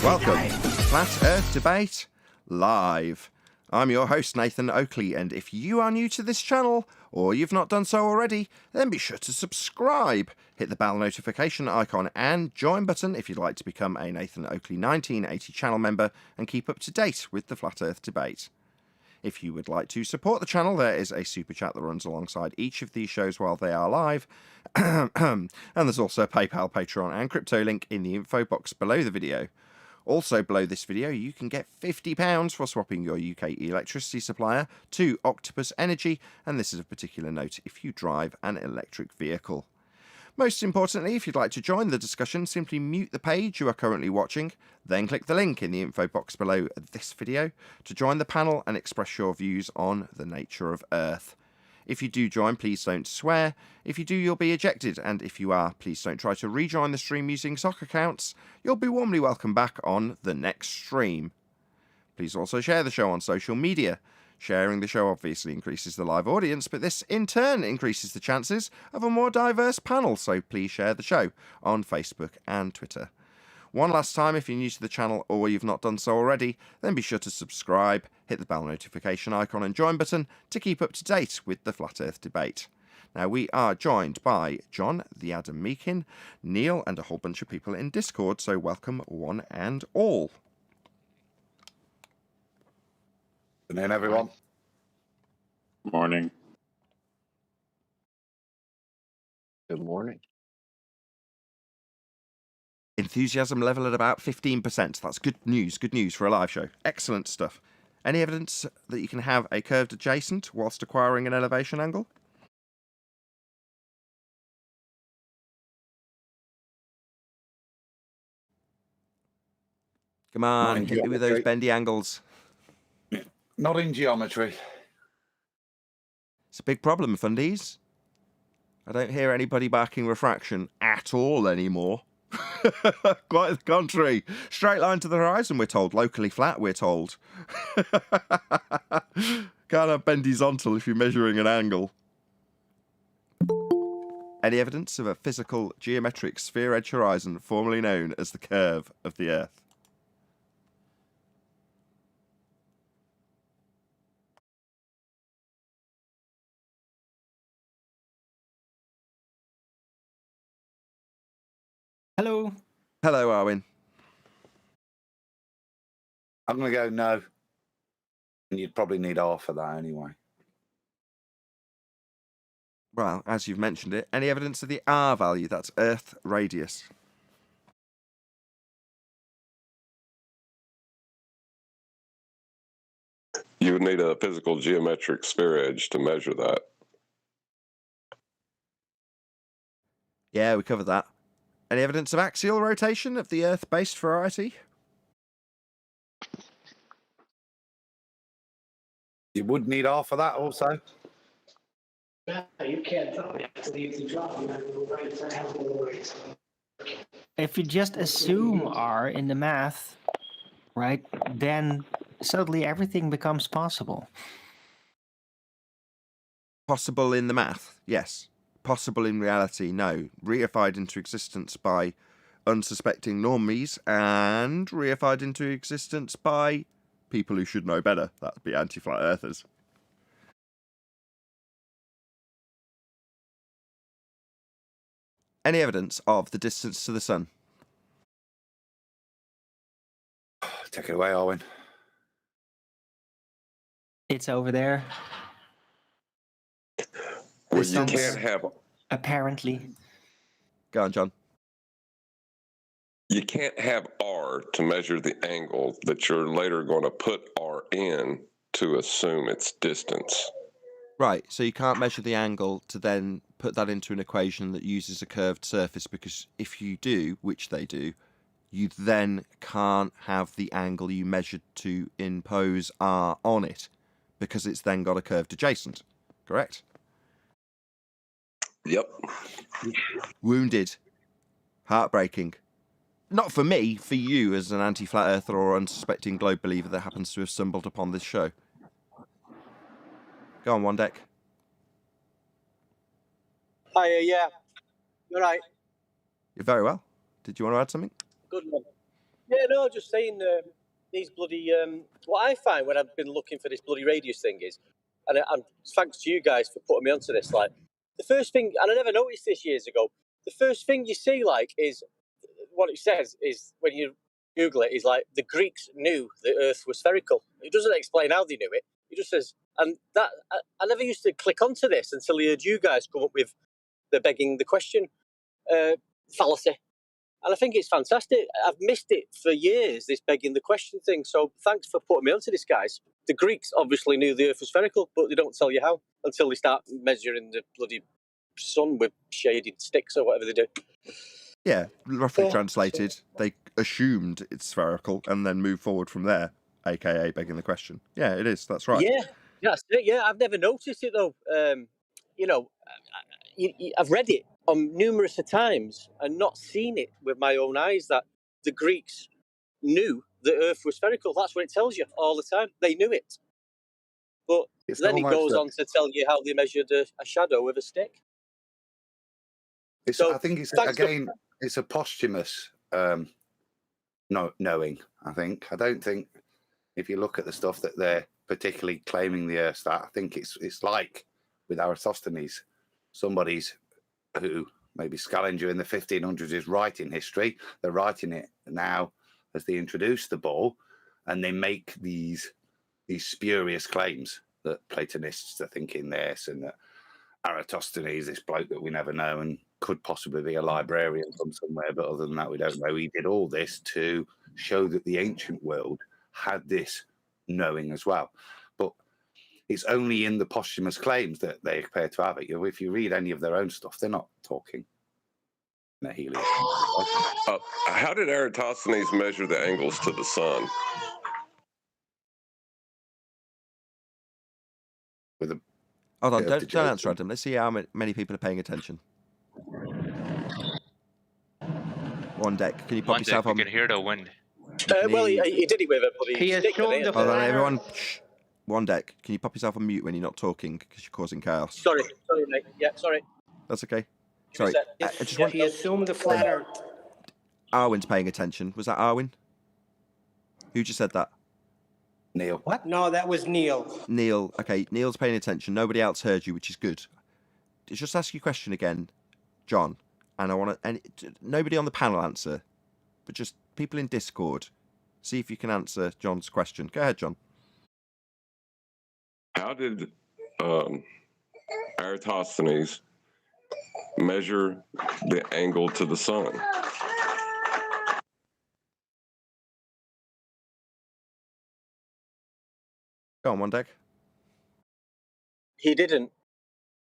Welcome to Flat Earth Debate Live. I'm your host, Nathan Oakley, and if you are new to this channel, or you've not done so already, then be sure to subscribe, hit the bell notification icon and join button if you'd like to become a Nathan Oakley 1980 channel member and keep up to date with the Flat Earth Debate. If you would like to support the channel, there is a super chat that runs alongside each of these shows while they are live. And there's also a PayPal, Patreon and crypto link in the info box below the video. Also below this video, you can get £50 for swapping your UK electricity supplier to Octopus Energy, and this is of particular note if you drive an electric vehicle. Most importantly, if you'd like to join the discussion, simply mute the page you are currently watching, then click the link in the info box below this video to join the panel and express your views on the nature of Earth. If you do join, please don't swear. If you do, you'll be ejected, and if you are, please don't try to rejoin the stream using sock accounts. You'll be warmly welcome back on the next stream. Please also share the show on social media. Sharing the show obviously increases the live audience, but this in turn increases the chances of a more diverse panel, so please share the show on Facebook and Twitter. One last time, if you're new to the channel or you've not done so already, then be sure to subscribe, hit the bell notification icon and join button to keep up to date with the Flat Earth Debate. Now, we are joined by John, the Adam Meakin, Neil, and a whole bunch of people in Discord, so welcome one and all. Good evening, everyone. Morning. Good morning. Enthusiasm level at about 15%. That's good news for a live show. Excellent stuff. Any evidence that you can have a curved adjacent whilst acquiring an elevation angle? Come on, hit me with those bendy angles. Not in geometry. It's a big problem, fundies. I don't hear anybody backing refraction at all anymore. Quite the contrary. Straight line to the horizon, we're told. Locally flat, we're told. Can't have bendizontal if you're measuring an angle. Any evidence of a physical geometric sphere-edge horizon formerly known as the curve of the Earth? Hello. Hello, Arwin. I'm going to go no. And you'd probably need half of that anyway. Well, as you've mentioned it, any evidence of the R value, that's Earth radius? You would need a physical geometric sphere edge to measure that. Yeah, we covered that. Any evidence of axial rotation of the Earth-based variety? You would need half of that also. Yeah, you can't tell me until you drop me. If you just assume R in the math, right, then suddenly everything becomes possible. Possible in the math, yes. Possible in reality, no. Reified into existence by unsuspecting normies and reified into existence by people who should know better. That would be anti-flat earthers. Any evidence of the distance to the sun? Take it away, Owen. It's over there. Well, you can't have Apparently. Go on, John. you can't have R to measure the angle that you're later going to put R in to assume its distance. Right, so you can't measure the angle to then put that into an equation that uses a curved surface, because if you do, which they do, you then can't have the angle you measured to impose R on it, because it's then got a curved adjacent, correct? Yep. Wounded. Heartbreaking. Not for me, for you as an anti-flat earther or unsuspecting globe believer that happens to have stumbled upon this show. Go on, One Deck. Hiya, yeah. You're right. You're very well. Did you want to add something? Good one. Yeah, no, just saying these bloody. What I find when I've been looking for this bloody radius thing is, and thanks to you guys for putting me onto this. Like, the first thing, and I never noticed this years ago. The first thing you see, like, is what it says is when you Google it, is like the Greeks knew the Earth was spherical. It doesn't explain how they knew it. It just says, and that I never used to click onto this until I heard you guys come up with the begging the question fallacy. And I think it's fantastic. I've missed it for years, this begging the question thing. So thanks for putting me onto this, guys. The Greeks obviously knew the Earth was spherical, but they don't tell you how until they start measuring the bloody sun with shaded sticks or whatever they do. Yeah, roughly translated, they assumed it's spherical and then moved forward from there, aka begging the question. Yeah, it is. That's right. Yeah, that's it. Yeah, I've never noticed it though. You know, I've read it on numerous times and not seen it with my own eyes that the Greeks knew the Earth was spherical. That's what it tells you all the time. They knew it. But It's then it almost goes on to tell you how they measured a shadow with a stick. I think it's again, it's a posthumous knowing. I don't think if you look at the stuff that they're particularly claiming the Earth that, I think it's like with Eratosthenes, somebody's who maybe Scaliger in the 1500s is writing history. They're writing it now as they introduce the ball, and they make these spurious claims that Platonists are thinking this, and that Eratosthenes, this bloke that we never know and could possibly be a librarian from somewhere, but other than that, we don't know. He did all this to show that the ancient world had this knowing as well. But it's only in the posthumous claims that they appear to have it. If you read any of their own stuff, they're not talking in a heliocentric. How did Eratosthenes measure the angles to the sun? With a Hold on, curve to don't answer, Jason. Adam. Let's see how many people are paying attention. One deck. Can you pop One deck, yourself we on? can hear the wind. Well, he did it with a bloody He stick. assumed didn't the Hold on, flat everyone. Earth. Shh. One deck. Can you pop yourself on mute when you're not talking because you're causing chaos? Sorry, mate. Yeah, sorry. That's okay. Sorry. I just He assumed the flat Earth. Arwen's paying attention. Was that Arwen? Who just said that? Neil. What? No, that was Neil. Neil. Okay, Neil's paying attention. Nobody else heard you, which is good. Just ask your question again, John. And I want to. And nobody on the panel answer, but just people in Discord. See if you can answer John's question. Go ahead, John. How did Eratosthenes measure the angle to the sun? Go on, one deck. He didn't.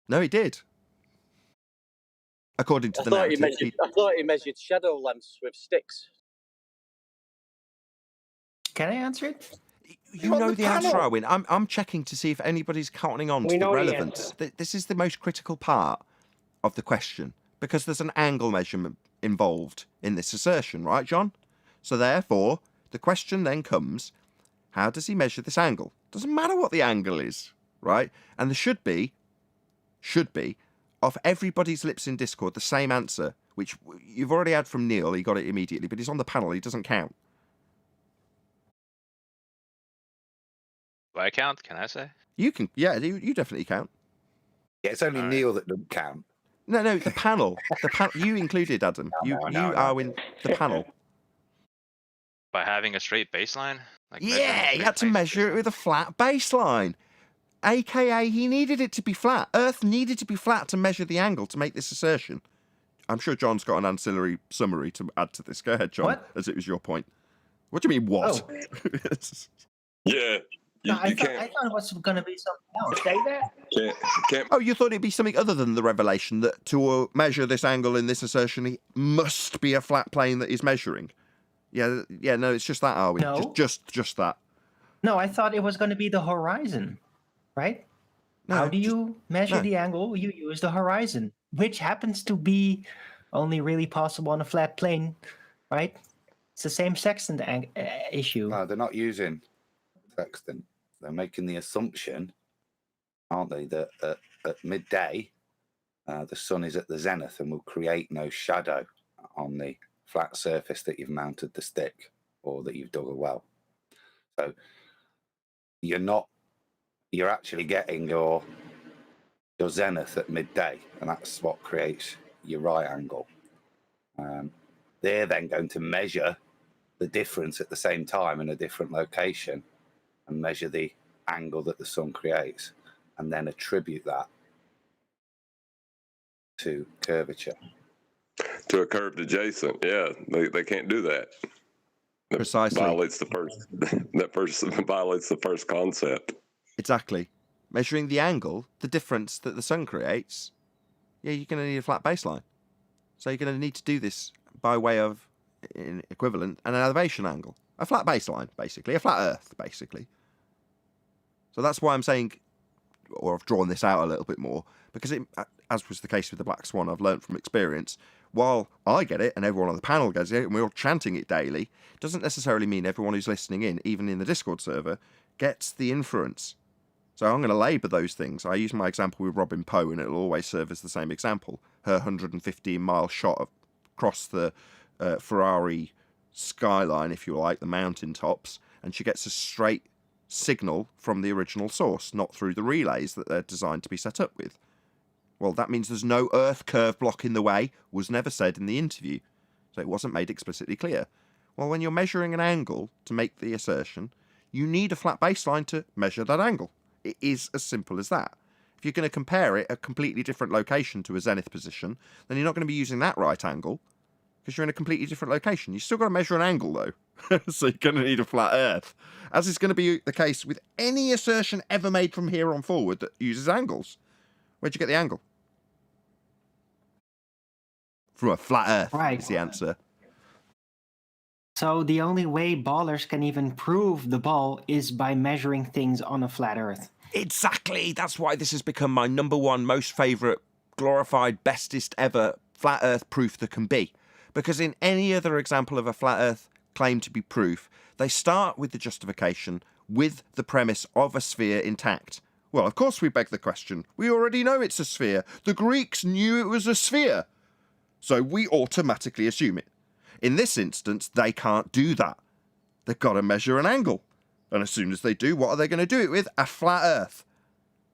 No, he did. According to the narrative. I thought he measured shadow lengths with sticks. Can I answer it? You know the answer, Arwen. I'm checking to see if anybody's counting on to the relevance. This is the most critical part of the question because there's an angle measurement involved in this assertion, right, John? So therefore, the question then comes, how does he measure this angle? Doesn't matter what the angle is, right? And there should be, off everybody's lips in Discord, the same answer, which you've already had from Neil. He got it immediately, but he's on the panel. He doesn't count. Do I count? Can I say? You can, yeah, you definitely count. Yeah, it's only Neil that doesn't count. No, the panel. You included, Adam. No, you are in the panel. By having a straight baseline? Like Yeah, you had to measure it with a flat baseline. AKA, he needed it to be flat. Earth needed to be flat to measure the angle to make this assertion. I'm sure John's got an ancillary summary to add to this. Go ahead, John, as it was your point. What do you mean, what? Oh. Yeah. I thought it was going to be something else. Say that? Oh, you thought it'd be something other than the revelation that to measure this angle in this assertion, it must be a flat plane that he's measuring. Yeah, no, it's just that, are we? No. Just that. No, I thought it was going to be the horizon, right? No, how do you measure the angle? You use the horizon, which happens to be only really possible on a flat plane, right? It's the same sextant issue. No, they're not using sextant. They're making the assumption, aren't they, that at midday, the sun is at the zenith and will create no shadow on the flat surface that you've mounted the stick. or that you've dug a well. So you're actually getting your zenith at midday, and that's what creates your right angle. They're then going to measure the difference at the same time in a different location and measure the angle that the sun creates, and then attribute that to curvature. To a curved adjacent, yeah, they can't do that. That Precisely. violates the first concept. Exactly. Measuring the angle, the difference that the sun creates, yeah, you're going to need a flat baseline. So you're going to need to do this by way of an equivalent and an elevation angle. A flat baseline, basically. A flat earth, basically. So that's why I'm saying, or I've drawn this out a little bit more, because it, as was the case with the Black Swan, I've learned from experience, while I get it and everyone on the panel gets it and we're all chanting it daily, it doesn't necessarily mean everyone who's listening in, even in the Discord server, gets the inference. So I'm going to labour those things. I use my example with Robin Poe, and it'll always serve as the same example. Her 115-mile shot across the Ferrari skyline, if you like, the mountain tops, and she gets a straight signal from the original source, not through the relays that they're designed to be set up with. Well, that means there's no Earth curve block in the way, was never said in the interview. So it wasn't made explicitly clear. Well, when you're measuring an angle to make the assertion, you need a flat baseline to measure that angle. It is as simple as that. If you're going to compare it a completely different location to a zenith position, then you're not going to be using that right angle because you're in a completely different location. You've still got to measure an angle, though. So you're going to need a flat earth, as is going to be the case with any assertion ever made from here on forward that uses angles. Where'd you get the angle? From a flat earth, Right. is the answer. So the only way ballers can even prove the ball is by measuring things on a flat earth. Exactly. That's why this has become my number one most favourite, glorified, bestest ever flat earth proof there can be. Because in any other example of a flat earth claim to be proof, they start with the justification with the premise of a sphere intact. Well, of course we beg the question. We already know it's a sphere. The Greeks knew it was a sphere. So we automatically assume it. In this instance, they can't do that. They've got to measure an angle. And as soon as they do, what are they going to do it with? A flat earth.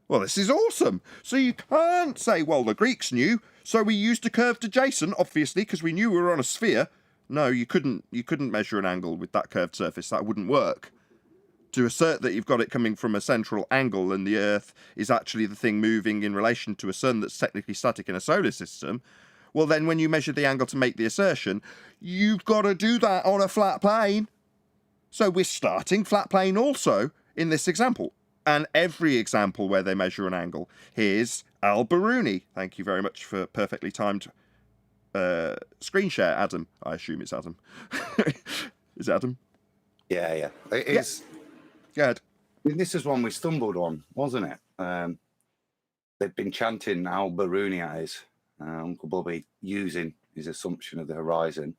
Well, this is awesome. So you can't say, well, the Greeks knew, so we used a curved adjacent, obviously, because we knew we were on a sphere. No, you couldn't measure an angle with that curved surface. That wouldn't work. To assert that you've got it coming from a central angle and the Earth is actually the thing moving in relation to a sun that's technically static in a solar system, well, then when you measure the angle to make the assertion, you've got to do that on a flat plane. So we're starting flat plane also in this example. And every example where they measure an angle. Here's Al-Biruni. Thank you very much for perfectly timed screen share, Adam. I assume it's Adam. Is it Adam? Yeah. It is. Go ahead. I mean, this is one we stumbled on, wasn't it? They've been chanting Al-Biruni at us. Uncle Bobby using his assumption of the horizon.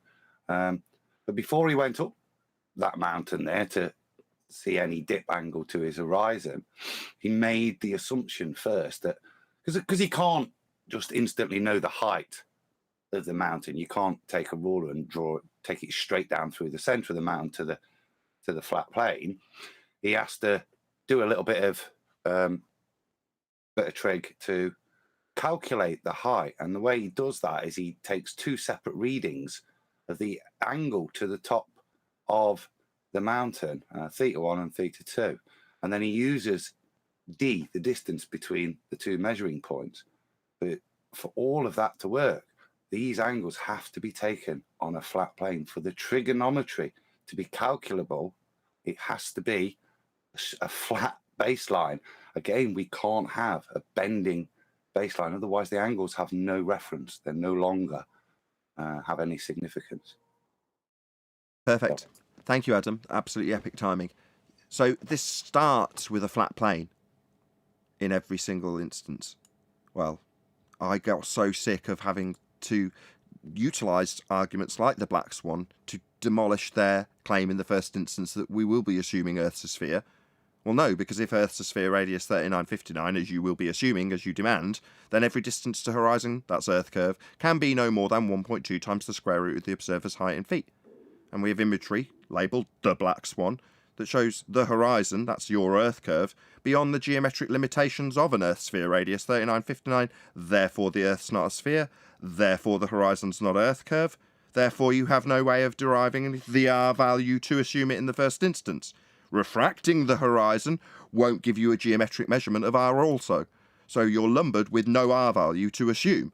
But before he went up that mountain there to see any dip angle to his horizon, he made the assumption first that because he can't just instantly know the height of the mountain, you can't take a ruler and take it straight down through the center of the mountain to the flat plane. He has to do a little bit of trig to calculate the height, and the way he does that is he takes two separate readings of the angle to the top of the mountain, θ1 and θ2, and then he uses d, the distance between the two measuring points. But for all of that to work, these angles have to be taken on a flat plane. For the trigonometry to be calculable, it has to be a flat baseline. Again, we can't have a bending baseline, otherwise the angles have no reference. They no longer have any significance. Perfect. Thank you, Adam. Absolutely epic timing. So this starts with a flat plane in every single instance. Well, I got so sick of having to utilise arguments like the Black Swan to demolish their claim in the first instance that we will be assuming Earth's a sphere. Well, no, because if Earth's a sphere radius 3959, as you will be assuming, as you demand, then every distance to horizon, that's Earth curve, can be no more than 1.2 times the square root of the observer's height in feet. and we have imagery labelled the Black Swan that shows the horizon, that's your Earth curve, beyond the geometric limitations of an Earth sphere radius 3959, therefore the Earth's not a sphere, therefore the horizon's not Earth curve, therefore you have no way of deriving the R value to assume it in the first instance. Refracting the horizon won't give you a geometric measurement of R also, so you're lumbered with no R value to assume.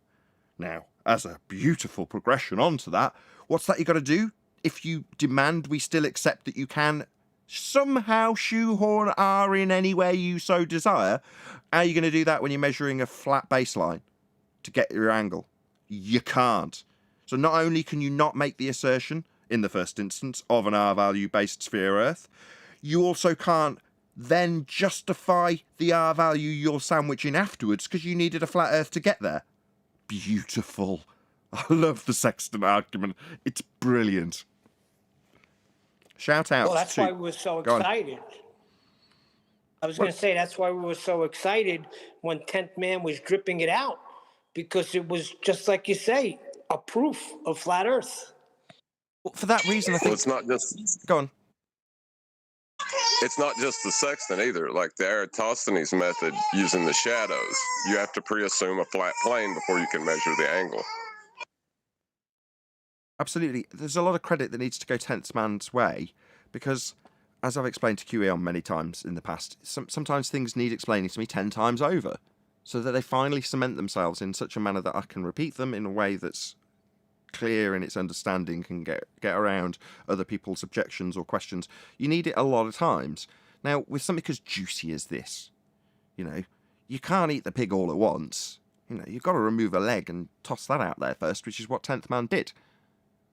Now, as a beautiful progression onto that, what's that you got to do? If you demand we still accept that you can somehow shoehorn R in any way you so desire, how are you going to do that when you're measuring a flat baseline to get your angle? You can't. So not only can you not make the assertion in the first instance of an R value based sphere Earth, you also can't then justify the R value you're sandwiching afterwards because you needed a flat Earth to get there. Beautiful. I love the sextant argument. It's brilliant. Shout out Well, that's to... why we were so Go on. excited. I was going to say that's why we were so excited when 10th Man was dripping it out, because it was just like you say, a proof of flat Earth. Well, for that reason, I Well, think... it's not just Go on. it's not just the sextant either. Like the Eratosthenes method using the shadows, you have to pre-assume a flat plane before you can measure the angle. Absolutely. There's a lot of credit that needs to go 10th man's way because, as I've explained to QE on many times in the past, sometimes things need explaining to me 10 times over so that they finally cement themselves in such a manner that I can repeat them in a way that's clear in its understanding, can get around other people's objections or questions. You need it a lot of times. Now, with something as juicy as this, you can't eat the pig all at once. You've got to remove a leg and toss that out there first, which is what 10th Man did.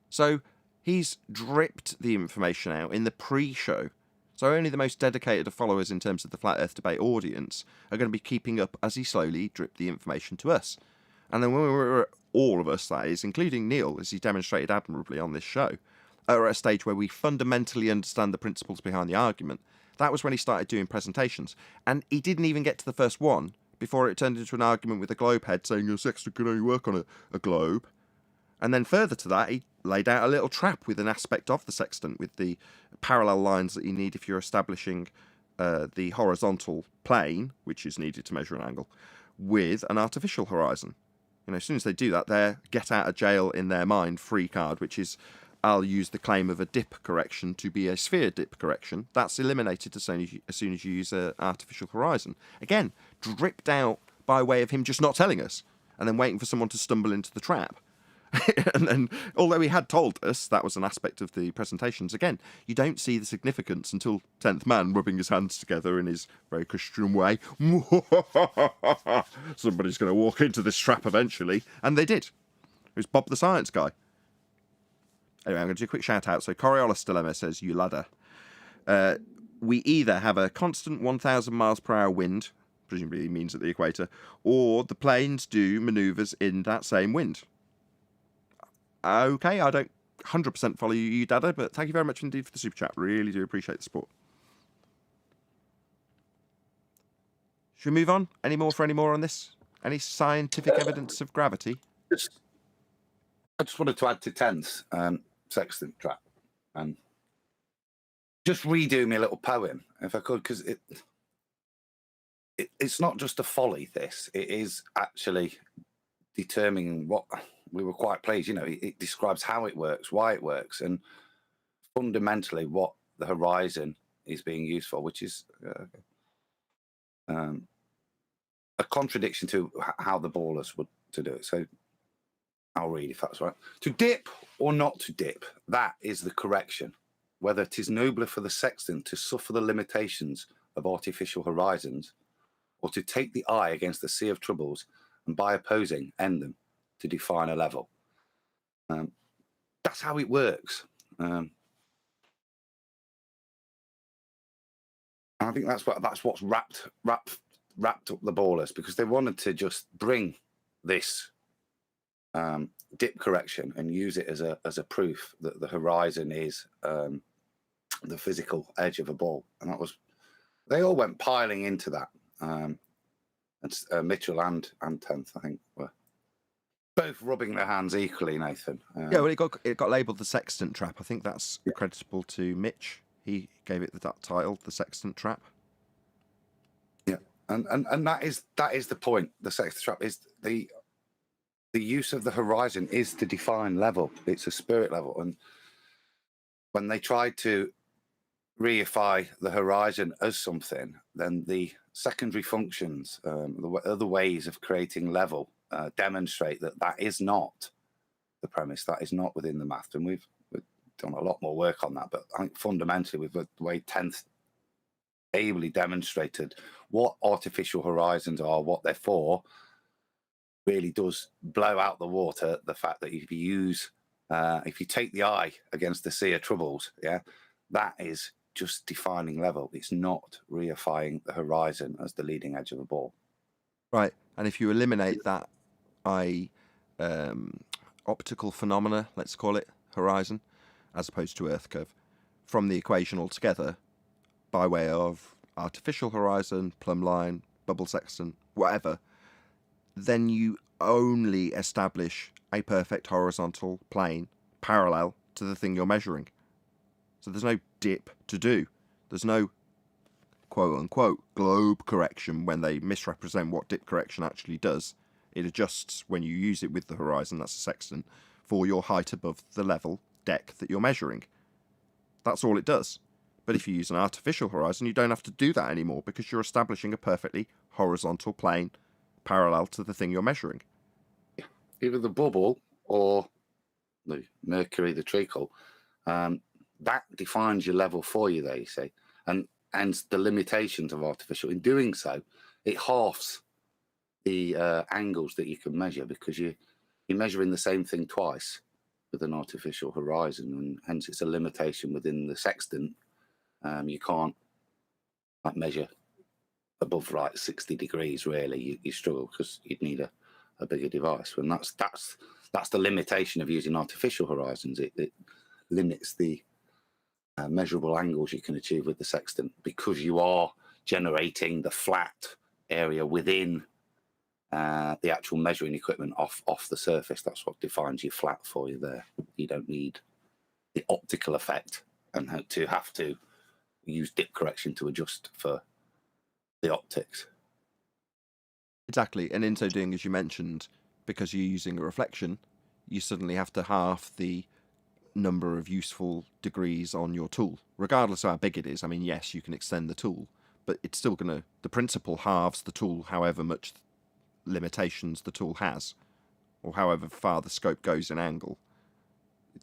So he's dripped the information out in the pre-show. So only the most dedicated of followers in terms of the Flat Earth Debate audience are going to be keeping up as he slowly dripped the information to us. And then when we're all of us, that is, including Neil, as he demonstrated admirably on this show, are at a stage where we fundamentally understand the principles behind the argument, that was when he started doing presentations. And he didn't even get to the first one before it turned into an argument with a globe head saying a sextant can only work on a globe. And then further to that, he laid out a little trap with an aspect of the sextant with the parallel lines that you need if you're establishing the horizontal plane, which is needed to measure an angle, with an artificial horizon. As soon as they do that, they're get out of jail in their mind free card, which is I'll use the claim of a dip correction to be a sphere dip correction. That's eliminated as soon as you use an artificial horizon. Again, dripped out by way of him just not telling us and then waiting for someone to stumble into the trap. And then, although he had told us that was an aspect of the presentations, again, you don't see the significance until 10th Man rubbing his hands together in his very Christian way. Somebody's going to walk into this trap eventually. And they did. It was Bob the Science Guy. Anyway, I'm going to do a quick shout out. So Coriolis Dilemma says, you ladder. We either have a constant 1,000 miles per hour wind, presumably he means at the equator, or the planes do manoeuvres in that same wind. Okay, I don't 100% follow you, Dada, but thank you very much indeed for the super chat. Really do appreciate the support. Should we move on? Any more on this? Any scientific evidence of gravity? I just wanted to add to 10's sextant trap and just redo me a little poem, if I could, because it's not just a folly, this. It is actually determining what... We were quite pleased, it describes how it works, why it works, and fundamentally what the horizon is being used for, which is a contradiction to how the ballers would to do it. So I'll read if that's right. To dip or not to dip, that is the correction. Whether it is nobler for the sextant to suffer the limitations of artificial horizons, or to take the eye against the sea of troubles and by opposing end them to define a level. That's how it works. And I think that's what's wrapped up the ballers, because they wanted to just bring this dip correction and use it as a proof that the horizon is the physical edge of a ball, and they all went piling into that. And Mitchell and 10th, I think, were both rubbing their hands equally, Nathan. Yeah, well, it got labelled the sextant trap. I think that's creditable to Mitch. He gave it that title, the sextant trap. Yeah, and that is the point. The sextant trap is the use of the horizon is to define level. It's a spirit level, and when they tried to reify the horizon as something, then the secondary functions, the other ways of creating level, demonstrate that that is not the premise. That is not within the math, and we've done a lot more work on that. But I think fundamentally, with the way 10th ably demonstrated what artificial horizons are, what they're for, really does blow out the water the fact that if you use, if you take the eye against the sea of troubles, yeah, that is just defining level. It's not reifying the horizon as the leading edge of a ball. Right, and if you eliminate that optical phenomena, let's call it horizon, as opposed to Earth curve, from the equation altogether, by way of artificial horizon, plumb line, bubble sextant, whatever, then you only establish a perfect horizontal plane parallel to the thing you're measuring. So there's no dip to do. There's no quote-unquote globe correction when they misrepresent what dip correction actually does. It adjusts when you use it with the horizon, that's a sextant, for your height above the level deck that you're measuring. That's all it does. But if you use an artificial horizon, you don't have to do that anymore because you're establishing a perfectly horizontal plane parallel to the thing you're measuring. Either the bubble or the mercury, the treacle, that defines your level for you there, you see. And the limitations of artificial. In doing so, it halves the angles that you can measure because you're measuring the same thing twice with an artificial horizon, and hence it's a limitation within the sextant. You can't measure above 60 degrees really. You struggle because you'd need a bigger device, and that's the limitation of using artificial horizons. It limits the measurable angles you can achieve with the sextant because you are generating the flat area within the actual measuring equipment off the surface. That's what defines you flat for you there. You don't need the optical effect and have to use dip correction to adjust for the optics. Exactly, and in so doing, as you mentioned, because you're using a reflection, you suddenly have to halve the number of useful degrees on your tool, regardless of how big it is. I mean, yes, you can extend the tool, but it's still the principle halves the tool however much limitations the tool has, or however far the scope goes in angle.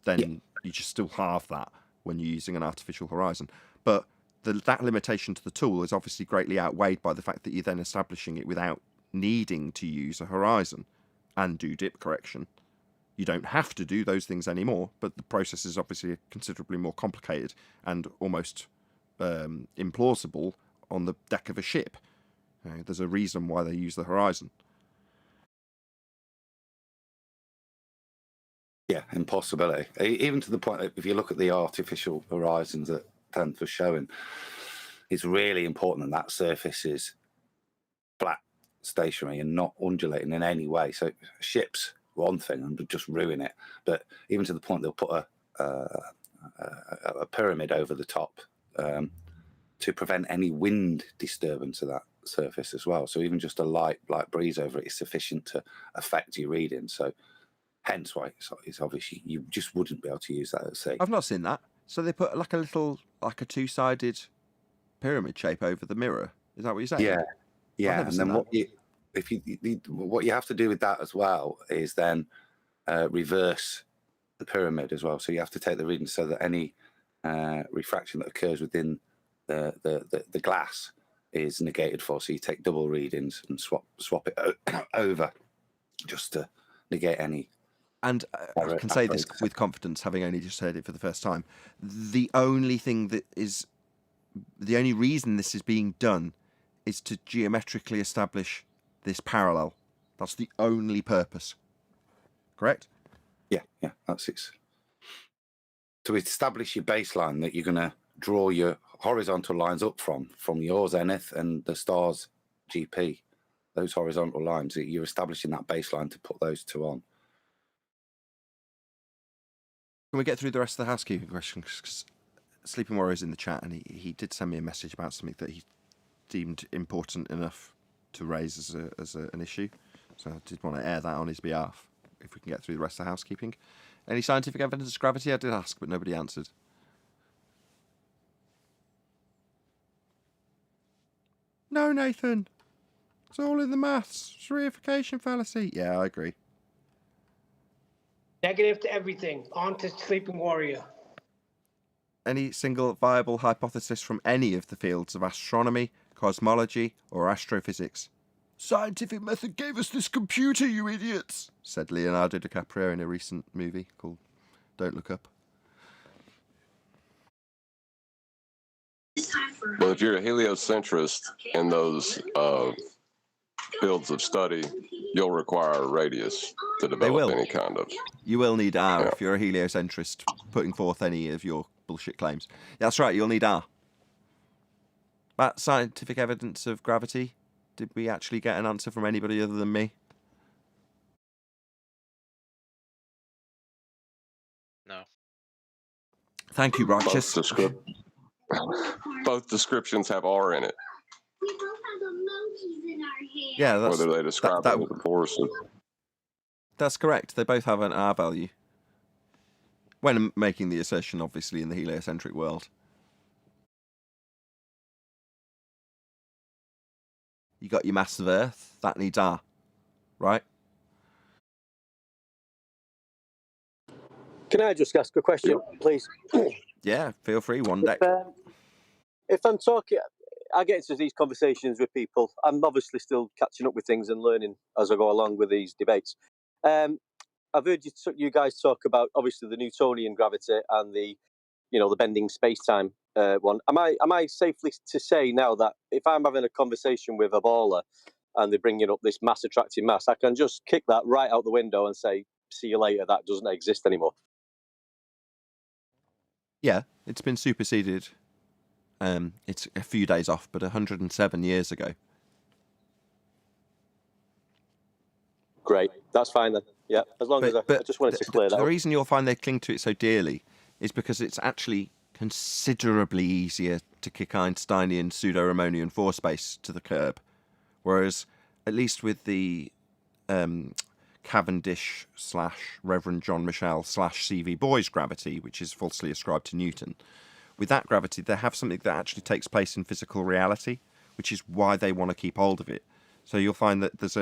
Then you just still halve that when you're using an artificial horizon. But that limitation to the tool is obviously greatly outweighed by the fact that you're then establishing it without needing to use a horizon and do dip correction. You don't have to do those things anymore, but the process is obviously considerably more complicated and almost implausible on the deck of a ship. There's a reason why they use the horizon. Yeah, impossibility. Even to the point that if you look at the artificial horizons that 10th was showing, it's really important that surface is flat, stationary, and not undulating in any way. So ships, one thing, and just ruin it. But even to the point they'll put a pyramid over the top to prevent any wind disturbance of that surface as well. So even just a light breeze over it is sufficient to affect your reading. So hence why it's obviously you just wouldn't be able to use that at sea. I've not seen that. So they put a two-sided pyramid shape over the mirror. Is that what you're saying? Yeah. And then what you have to do with that as well is then reverse the pyramid as well. So you have to take the reading so that any refraction that occurs within the glass is negated for. So you take double readings and swap it over just to negate any. And I can say this with confidence, having only just heard it for the first time. The only reason this is being done is to geometrically establish this parallel. That's the only purpose. Correct? Yeah, that's it. To establish your baseline that you're going to draw your horizontal lines up from your zenith and the star's GP, those horizontal lines, you're establishing that baseline to put those two on. Can we get through the rest of the housekeeping questions? 'Cause Sleeping Warrior's in the chat, and he did send me a message about something that he deemed important enough to raise as an issue. So I did want to air that on his behalf, if we can get through the rest of the housekeeping. Any scientific evidence of gravity? I did ask, but nobody answered. No, Nathan. It's all in the maths. It's reification fallacy. Yeah, I agree. Negative to everything. On to Sleeping Warrior. Any single viable hypothesis from any of the fields of astronomy, cosmology, or astrophysics? Scientific method gave us this computer, you idiots, said Leonardo DiCaprio in a recent movie called Don't Look Up. Well, if you're a heliocentrist in those fields of study, you'll require a radius to develop any kind of. You will need R if you're a heliocentrist putting forth any of your bullshit claims. That's right, you'll need R. That scientific evidence of gravity, did we actually get an answer from anybody other than me? No. Thank you, Righteous. Both descriptions have R in it. We both have emojis in our hair. Yeah, that's, whether they describe it as a force. That's correct. They both have an R value. When making the assertion, obviously, in the heliocentric world. You got your mass of Earth, that needs R, right? Can I just ask a question, please? Yeah, feel free, one deck. If I'm talking, I get into these conversations with people. I'm obviously still catching up with things and learning as I go along with these debates. I've heard you guys talk about obviously the Newtonian gravity and the bending space-time one. Am I safely to say now that if I'm having a conversation with a baller and they're bringing up this mass attracting mass, I can just kick that right out the window and say, "See you later." That doesn't exist anymore. Yeah, it's been superseded. It's a few days off, but 107 years ago. Great, that's fine then. Yeah, as long as I just wanted to clear that up. The reason you'll find they cling to it so dearly is because it's actually considerably easier to kick Einsteinian pseudo-Ramonian force space to the curb. Whereas, at least with the Cavendish / Reverend John Michel / C.V. Boy's gravity, which is falsely ascribed to Newton, with that gravity, they have something that actually takes place in physical reality, which is why they want to keep hold of it. So you'll find that there's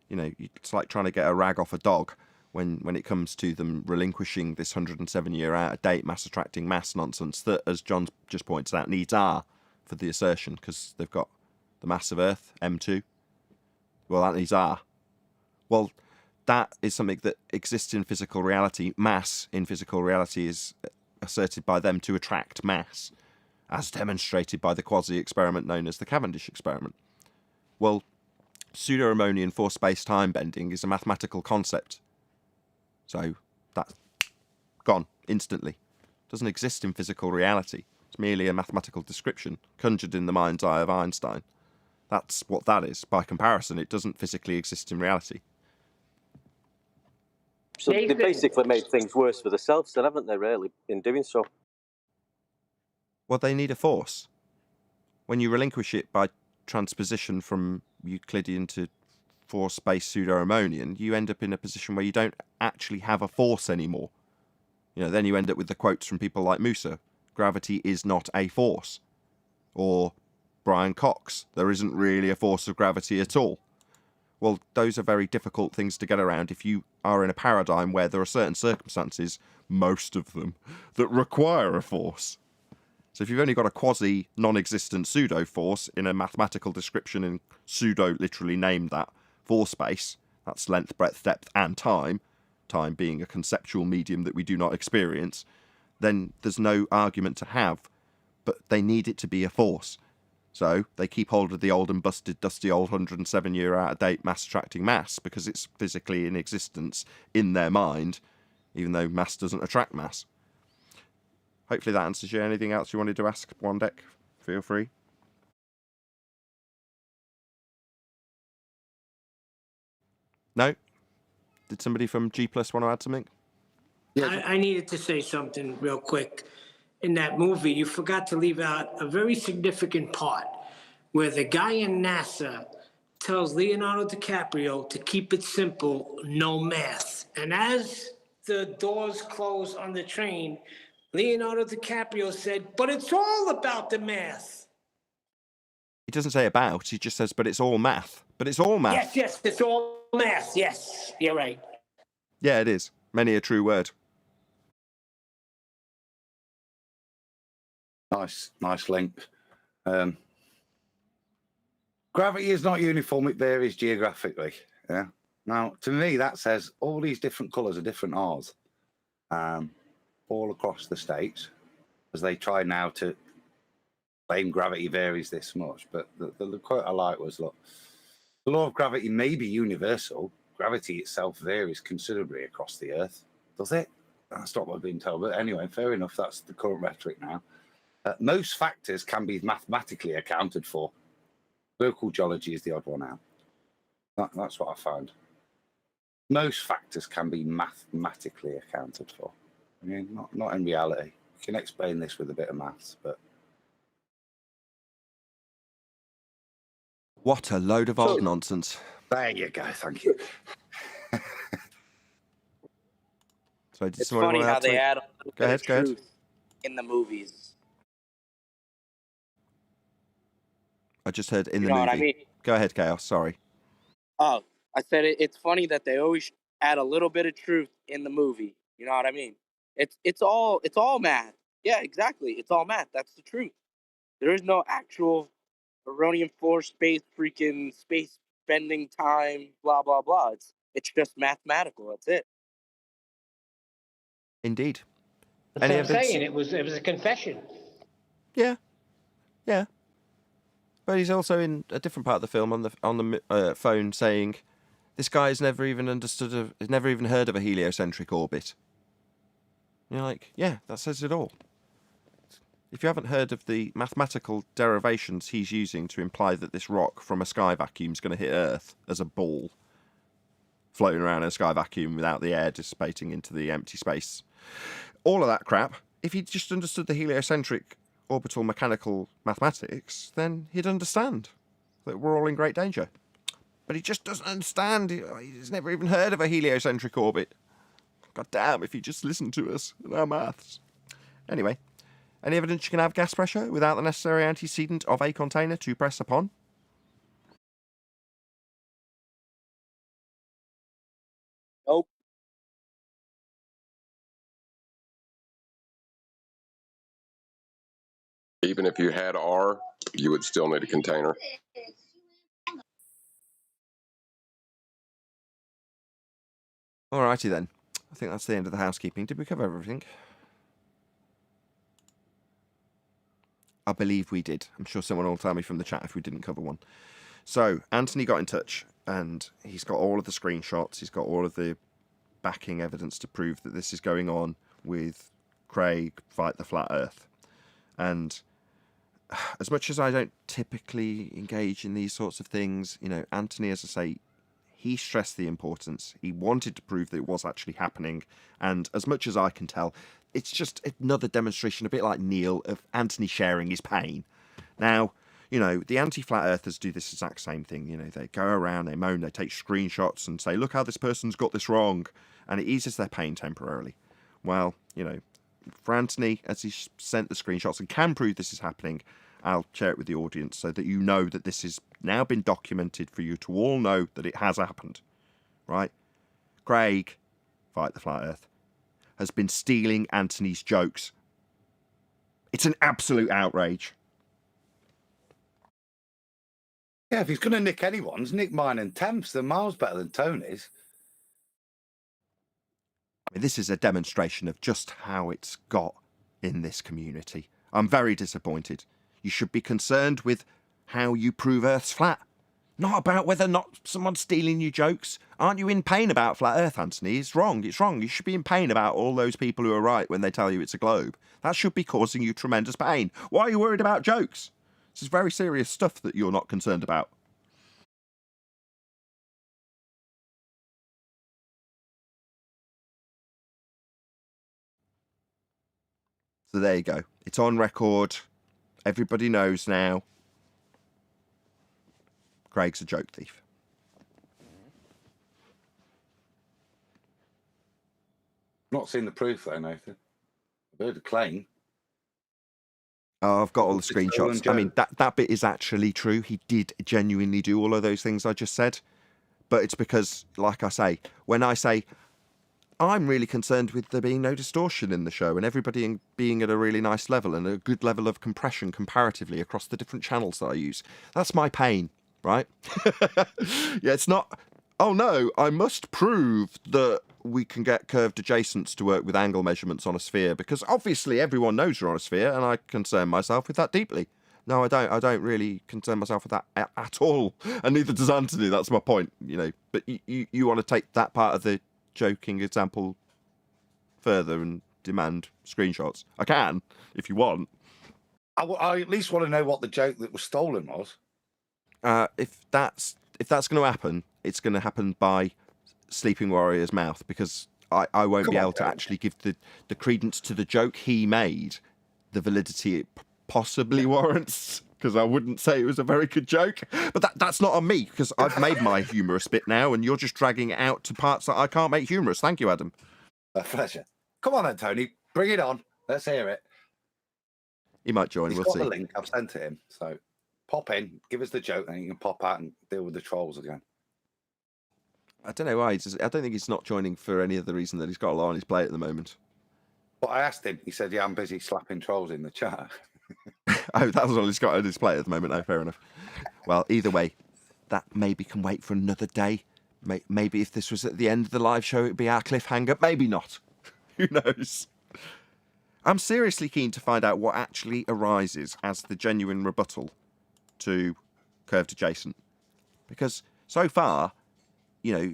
it's like trying to get a rag off a dog when it comes to them relinquishing this 107-year out-of-date mass-attracting mass nonsense that, as John just points out, needs R for the assertion, because they've got the mass of Earth, M2. Well, that needs R. Well, that is something that exists in physical reality. Mass in physical reality is asserted by them to attract mass, as demonstrated by the quasi-experiment known as the Cavendish experiment. Well, pseudo-Ramonian force space-time bending is a mathematical concept. So that's gone instantly. Doesn't exist in physical reality. It's merely a mathematical description conjured in the mind's eye of Einstein. That's what that is. By comparison, it doesn't physically exist in reality. So they basically made things worse for themselves, then, haven't they, really, in doing so? Well, they need a force. When you relinquish it by transposition from Euclidean to force space pseudo-Ramonian, you end up in a position where you don't actually have a force anymore. Then you end up with the quotes from people like Musa: "Gravity is not a force." Or Brian Cox: "There isn't really a force of gravity at all." Well, those are very difficult things to get around if you are in a paradigm where there are certain circumstances, most of them, that require a force. So if you've only got a quasi-non-existent pseudo-force in a mathematical description and pseudo literally named that force space, that's length, breadth, depth, and time being a conceptual medium that we do not experience, then there's no argument to have. But they need it to be a force. So they keep hold of the old and busted, dusty old 107-year out-of-date mass-attracting mass because it's physically in existence in their mind, even though mass doesn't attract mass. Hopefully that answers you. Anything else you wanted to ask, one deck? Feel free. No? Did somebody from G Plus want to add something? I needed to say something real quick. In that movie, you forgot to leave out a very significant part where the guy in NASA tells Leonardo DiCaprio to keep it simple, no math. And as the doors close on the train, Leonardo DiCaprio said, "But it's all about the math." He doesn't say about, he just says, but it's all math. But it's all math. Yes, it's all math. Yes, you're right. Yeah, it is. Many a true word. Nice link. Gravity is not uniform, it varies geographically. Yeah. Now, to me, that says all these different colours are different R's all across the states, as they try now to claim gravity varies this much. But the quote I like was, look, the law of gravity may be universal. Gravity itself varies considerably across the Earth. Does it? That's not what I've been told. But anyway, fair enough. That's the current rhetoric now. Most factors can be mathematically accounted for. Local geology is the odd one out. That's what I found. Most factors can be mathematically accounted for. I mean, not in reality. You can explain this with a bit of maths, but... What a load of old nonsense. There you go, thank you. So did It's someone funny want to how add they something? add a little Go bit ahead, of truth in the movies. I just heard in You the know movie. what I mean? Go ahead, Chaos. Sorry. Oh, I said it's funny that they always add a little bit of truth in the movie. You know what I mean? It's all math. Yeah, exactly. It's all math. That's the truth. There is no actual erroneous force, space bending time, blah blah blah. It's just mathematical. That's it. Indeed. That's what I'm saying. It was a confession. Yeah. But he's also in a different part of the film on the phone saying, "This guy's never even heard of a heliocentric orbit." You're like, yeah, that says it all. If you haven't heard of the mathematical derivations he's using to imply that this rock from a sky vacuum is going to hit Earth as a ball floating around in a sky vacuum without the air dissipating into the empty space, all of that crap, if he just understood the heliocentric orbital mechanical mathematics, then he'd understand that we're all in great danger. But he just doesn't understand. He's never even heard of a heliocentric orbit. God damn, if he just listened to us and our maths. Anyway, any evidence you can have gas pressure without the necessary antecedent of a container to press upon? Nope. Even if you had R, you would still need a container. Alrighty then. I think that's the end of the housekeeping. Did we cover everything? I believe we did. I'm sure someone will tell me from the chat if we didn't cover one. So, Anthony got in touch, and he's got all of the screenshots. He's got all of the backing evidence to prove that this is going on with Craig Fight the Flat Earth. And as much as I don't typically engage in these sorts of things, you know, Anthony, as I say, he stressed the importance. He wanted to prove that it was actually happening. And as much as I can tell, it's just another demonstration, a bit like Neil, of Anthony sharing his pain. Now, you know, the anti-flat earthers do this exact same thing. You know, they go around, they moan, they take screenshots and say, look how this person's got this wrong. And it eases their pain temporarily. Well, you know, for Anthony, as he sent the screenshots and can prove this is happening, I'll share it with the audience so that you know that this has now been documented for you to all know that it has happened. Right? Craig, Fight the Flat Earth, has been stealing Anthony's jokes. It's an absolute outrage. Yeah, if he's going to nick anyone's, nick mine and Temps. They're miles better than Tony's. I mean, this is a demonstration of just how it's got in this community. I'm very disappointed. You should be concerned with how you prove Earth's flat, not about whether or not someone's stealing your jokes. Aren't you in pain about flat Earth, Anthony? It's wrong. It's wrong. You should be in pain about all those people who are right when they tell you it's a globe. That should be causing you tremendous pain. Why are you worried about jokes? This is very serious stuff that you're not concerned about. So there you go. It's on record. Everybody knows now. Craig's a joke thief. Not seen the proof though, Nathan. I've heard the claim. Oh, I've got all the It's stolen screenshots. I joke. mean, that bit is actually true. He did genuinely do all of those things I just said. But it's because, like I say, when I say I'm really concerned with there being no distortion in the show and everybody being at a really nice level and a good level of compression comparatively across the different channels that I use, that's my pain, right? Yeah, it's not, oh no, I must prove that we can get curved adjacents to work with angle measurements on a sphere, because obviously everyone knows you're on a sphere and I concern myself with that deeply. No, I don't really concern myself with that at all, and neither does Anthony. That's my point, you know. But you want to take that part of the joking example further and demand screenshots? I can, if you want. I at least want to know what the joke that was stolen was. If that's going to happen, it's going to happen by Sleeping Warrior's mouth, because I won't be able to actually give the credence to the joke he made the validity it possibly warrants, because I wouldn't say it was a very good joke. But that's not on me, because I've made my humorous bit now, and you're just dragging it out to parts that I can't make humorous. Thank you, Adam. A pleasure. Come on then, Tony. Bring it on. Let's hear it. He might join. He's We'll got see. the link. I've sent to him. So pop in, give us the joke, then you can pop out and deal with the trolls again. I don't know why. I don't think he's not joining for any other reason than he's got a lot on his plate at the moment. But I asked him. He said, "Yeah, I'm busy slapping trolls in the chat." Oh, that was all he's got on his plate at the moment. Oh, fair enough. Well, either way, that maybe can wait for another day. Maybe if this was at the end of the live show, it'd be our cliffhanger. Maybe not. Who knows? I'm seriously keen to find out what actually arises as the genuine rebuttal to curved adjacent. Because so far, you know,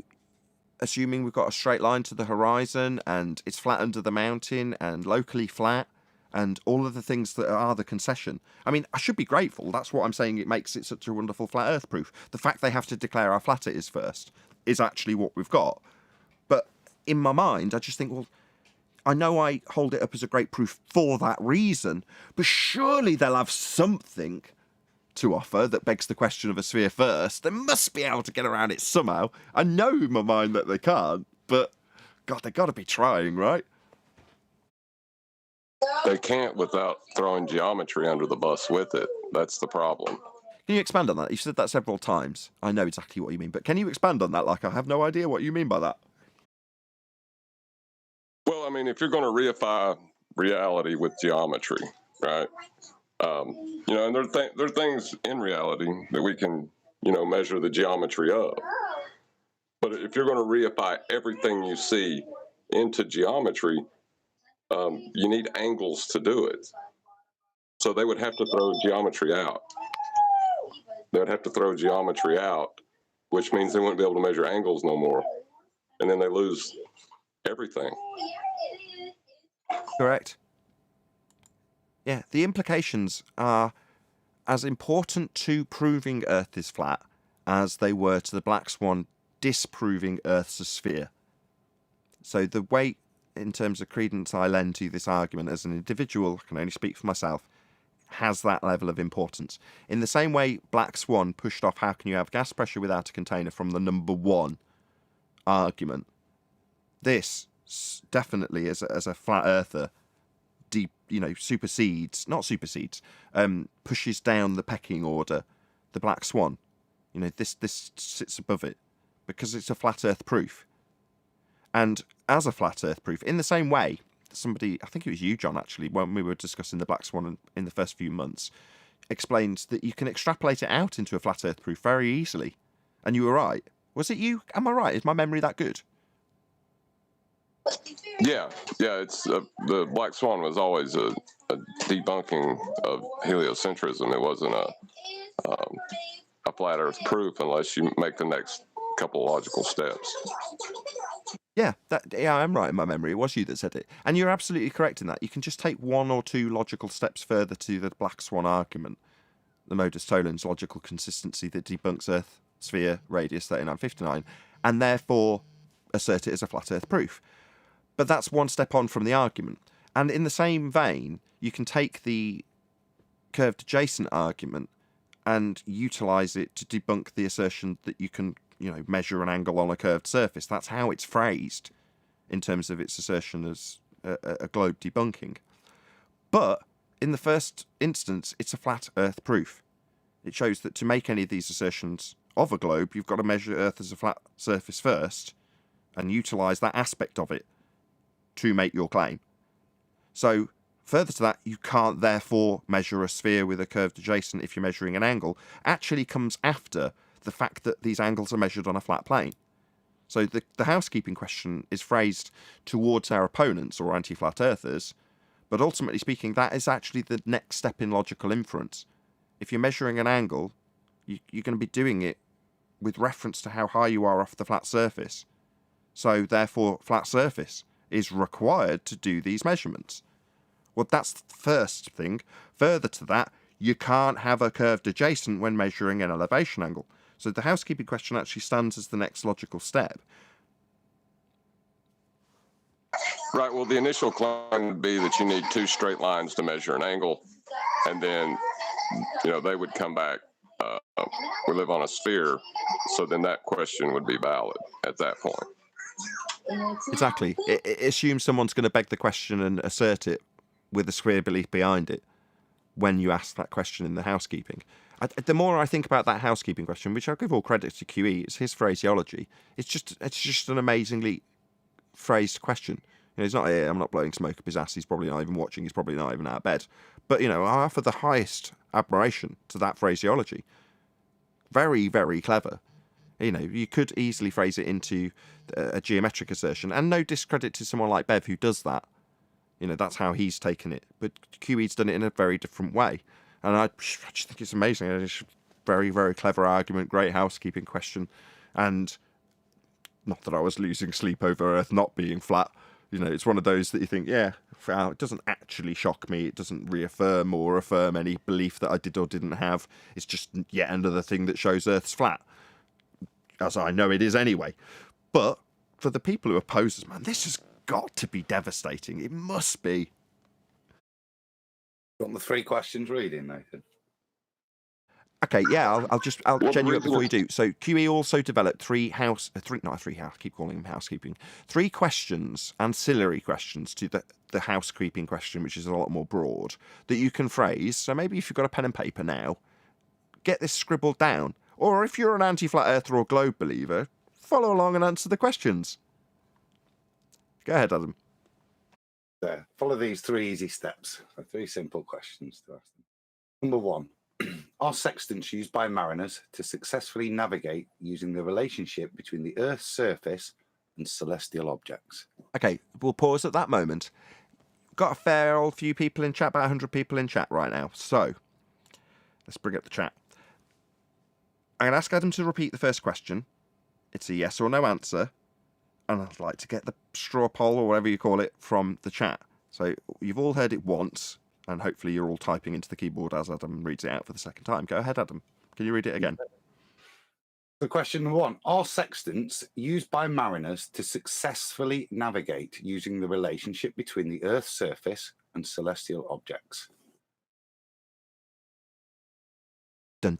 assuming we've got a straight line to the horizon and it's flat under the mountain and locally flat and all of the things that are the concession. I mean, I should be grateful. That's what I'm saying. It makes it such a wonderful flat earth proof. The fact they have to declare how flat it is first is actually what we've got. But in my mind, I just think, well, I know I hold it up as a great proof for that reason, but surely they'll have something to offer that begs the question of a sphere first. They must be able to get around it somehow. I know in my mind that they can't, but God, they've got to be trying, right? They can't without throwing geometry under the bus with it. That's the problem. Can you expand on that? You've said that several times. I know exactly what you mean, but can you expand on that? Like, I have no idea what you mean by that. Well, I mean, if you're going to reify reality with geometry, right? You know, and there are things in reality that we can, you know, measure the geometry of. But if you're going to reify everything you see into geometry, you need angles to do it. So they would have to throw geometry out. They would have to throw geometry out, which means they wouldn't be able to measure angles no more. And then they lose everything. Correct. Yeah, the implications are as important to proving Earth is flat as they were to the Black Swan disproving Earth's a sphere. So the weight in terms of credence I lend to this argument as an individual, I can only speak for myself, has that level of importance. In the same way Black Swan pushed off how can you have gas pressure without a container from the number one argument, this definitely as a flat earther pushes down the pecking order. The Black Swan, you know, this sits above it because it's a flat earth proof. And as a flat earth proof, in the same way, somebody, I think it was you, John, actually, when we were discussing the Black Swan in the first few months, explained that you can extrapolate it out into a flat earth proof very easily. And you were right. Was it you? Am I right? Is my memory that good? Yeah. It's the Black Swan was always a debunking of heliocentrism. It wasn't a flat Earth proof unless you make the next couple logical steps. Yeah, I'm right in my memory. It was you that said it. And you're absolutely correct in that. You can just take one or two logical steps further to the Black Swan argument, the modus tollens logical consistency that debunks Earth sphere radius 3959, and therefore assert it as a flat Earth proof. But that's one step on from the argument. And in the same vein, you can take the curved adjacent argument and utilize it to debunk the assertion that you can, measure an angle on a curved surface. That's how it's phrased in terms of its assertion as a globe debunking. But in the first instance, it's a flat Earth proof. It shows that to make any of these assertions of a globe, you've got to measure Earth as a flat surface first and utilize that aspect of it to make your claim. So further to that, you can't therefore measure a sphere with a curved adjacent if you're measuring an angle. Actually comes after the fact that these angles are measured on a flat plane. So the housekeeping question is phrased towards our opponents or anti-flat earthers, but ultimately speaking, that is actually the next step in logical inference. If you're measuring an angle, you're going to be doing it with reference to how high you are off the flat surface. So therefore, flat surface is required to do these measurements. Well, that's the first thing. Further to that, you can't have a curved adjacent when measuring an elevation angle. So the housekeeping question actually stands as the next logical step. Right. Well, the initial claim would be that you need two straight lines to measure an angle, and then, they would come back. We live on a sphere, so then that question would be valid at that point. Exactly. It assumes someone's going to beg the question and assert it with a sphere belief behind it when you ask that question in the housekeeping. The more I think about that housekeeping question, which I'll give all credit to QE, it's his phraseology. It's just an amazingly phrased question. He's not here. I'm not blowing smoke up his ass. He's probably not even watching. He's probably not even out of bed. But I offer the highest admiration to that phraseology. Very, very clever. You could easily phrase it into a geometric assertion, and no discredit to someone like Bev who does that. That's how he's taken it. But QE's done it in a very different way. And I just think it's amazing. It's a very, very clever argument, great housekeeping question. And not that I was losing sleep over Earth not being flat. It's one of those that you think, yeah, it doesn't actually shock me. It doesn't reaffirm or affirm any belief that I did or didn't have. It's just yet another thing that shows Earth's flat, as I know it is anyway. But for the people who oppose us, man, this has got to be devastating. It must be. Want the three questions reading, Nathan? Okay, yeah, I'll gen you up before you do. So QE also developed three questions, ancillary questions to the housekeeping question, which is a lot more broad, that you can phrase. So maybe if you've got a pen and paper now, get this scribbled down. Or if you're an anti-flat earther or globe believer, follow along and answer the questions. Go ahead, Adam. There. Follow these three easy steps. Three simple questions to ask them. Number one. Are sextants used by mariners to successfully navigate using the relationship between the Earth's surface and celestial objects? Okay, we'll pause at that moment. Got a fair old few people in chat, about 100 people in chat right now. So, let's bring up the chat. I'm going to ask Adam to repeat the first question. It's a yes or no answer. And I'd like to get the straw poll, or whatever you call it, from the chat. So, you've all heard it once. And hopefully you're all typing into the keyboard as Adam reads it out for the second time. Go ahead, Adam. Can you read it again? So question number one. Are sextants used by mariners to successfully navigate using the relationship between the Earth's surface and celestial objects? About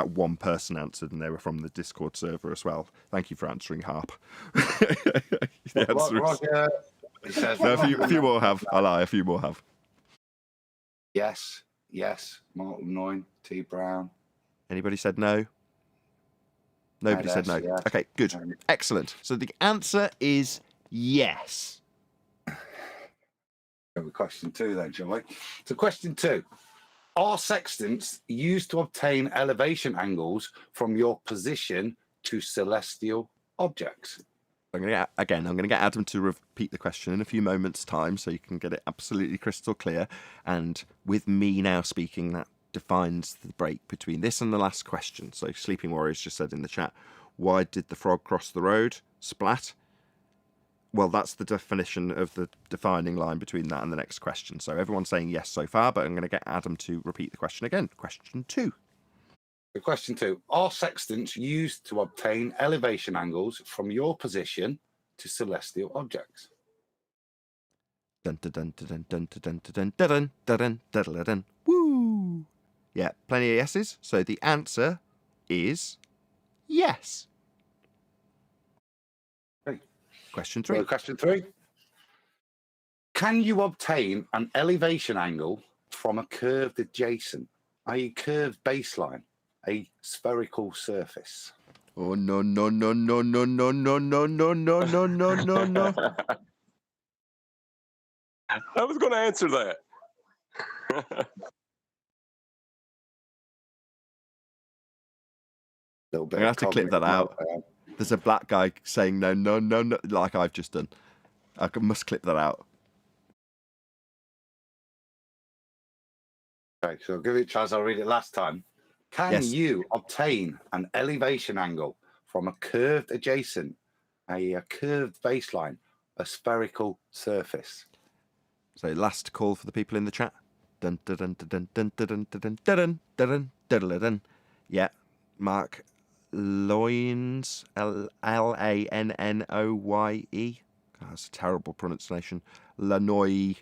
one person answered, and they were from the Discord server as well. Thank you for answering, Harp. A few more have. I lie. A few more have. Yes. Martin Noyne, T. Brown. Anybody said no? Nobody said no. Yes. Okay, good. Excellent. So the answer is yes. Question two then, shall we? So question two. Are sextants used to obtain elevation angles from your position to celestial objects? I'm going to get Adam to repeat the question in a few moments' time so you can get it absolutely crystal clear. And with me now speaking, that defines the break between this and the last question. So Sleeping Warriors just said in the chat, why did the frog cross the road? Splat. Well, that's the definition of the defining line between that and the next question. So everyone's saying yes so far, but I'm going to get Adam to repeat the question again. Question 2. Question 2. Are sextants used to obtain elevation angles from your position to celestial objects? Dun dun dun dun dun dun dun dun dun dun dun. Woo! Yeah, plenty of yeses. So the answer is yes. Okay. Question 3. So question 3. Can you obtain an elevation angle from a curved adjacent, i.e. curved baseline, a spherical surface? Oh no no no no no no no no no no no no no no. I was going to answer that. Little bit I'm gonna have to clip that out. There's a black guy saying no no no no like I've just done. I must clip that out. Okay, so I'll give it a chance. I'll read it last time. Can you obtain an elevation angle from a curved adjacent, a curved baseline, a spherical surface? So last call for the people in the chat. Dun dun dun dun dun dun dun dun dun dun dun. Yeah, Mark Loynes, Lannoye. That's a terrible pronunciation. Lannoye.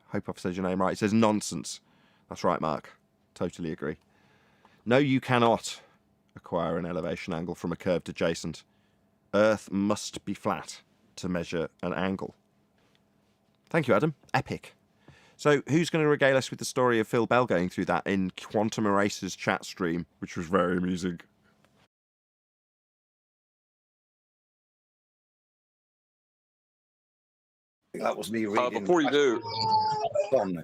Hope I've said your name right. It says nonsense. That's right, Mark. Totally agree. No, you cannot acquire an elevation angle from a curved adjacent. Earth must be flat to measure an angle. Thank you, Adam. Epic. So who's going to regale us with the story of Phil Bell going through that in Quantum Eraser's chat stream, which was very amusing? That was me reading. Before you do, John.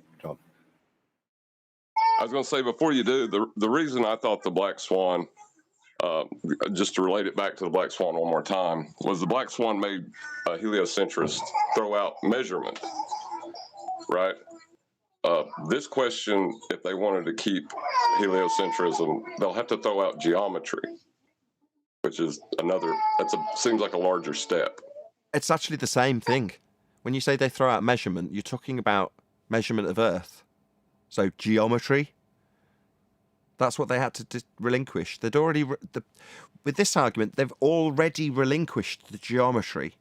I was going to say, before you do, the reason I thought the Black Swan, just to relate it back to the Black Swan one more time, was the Black Swan made heliocentrists throw out measurement, right? This question, if they wanted to keep heliocentrism, they'll have to throw out geometry, which is seems like a larger step. It's actually the same thing. When you say they throw out measurement, you're talking about measurement of Earth. So geometry, that's what they had to relinquish. They'd already, with this argument, they've already relinquished the geometry.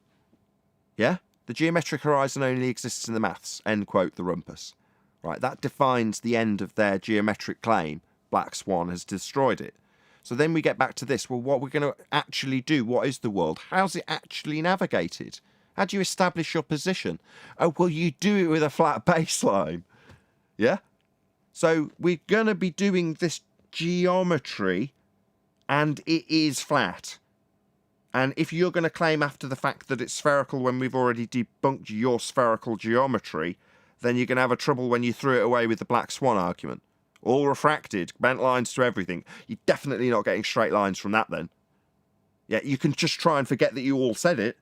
Yeah? The geometric horizon only exists in the maths. End quote, the rumpus. Right, that defines the end of their geometric claim. Black Swan has destroyed it. So then we get back to this. Well, what we're going to actually do, what is the world? How's it actually navigated? How do you establish your position? Oh, well, you do it with a flat baseline. Yeah? So we're going to be doing this geometry, and it is flat. And if you're going to claim after the fact that it's spherical when we've already debunked your spherical geometry, then you're going to have a trouble when you threw it away with the Black Swan argument. All refracted, bent lines to everything. You're definitely not getting straight lines from that then. Yeah, you can just try and forget that you all said it,